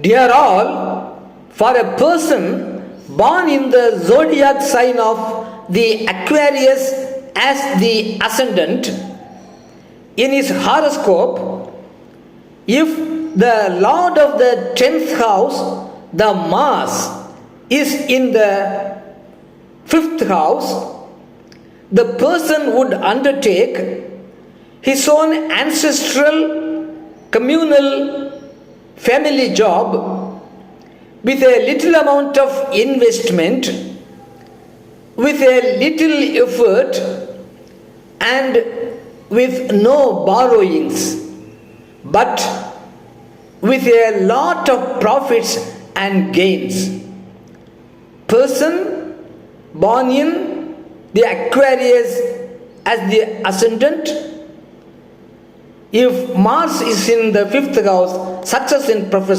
Dear all, for a person born in the zodiac sign of the Aquarius as the ascendant, in his horoscope, if the Lord of the 10th house, the Mars, is in the 5th house, the person would undertake his own ancestral communal family job with a little amount of investment, with a little effort, and with no borrowings, but with a lot of profits and gains. Person born in the Aquarius as the ascendant, if Mars is in the 5th house, success in profession.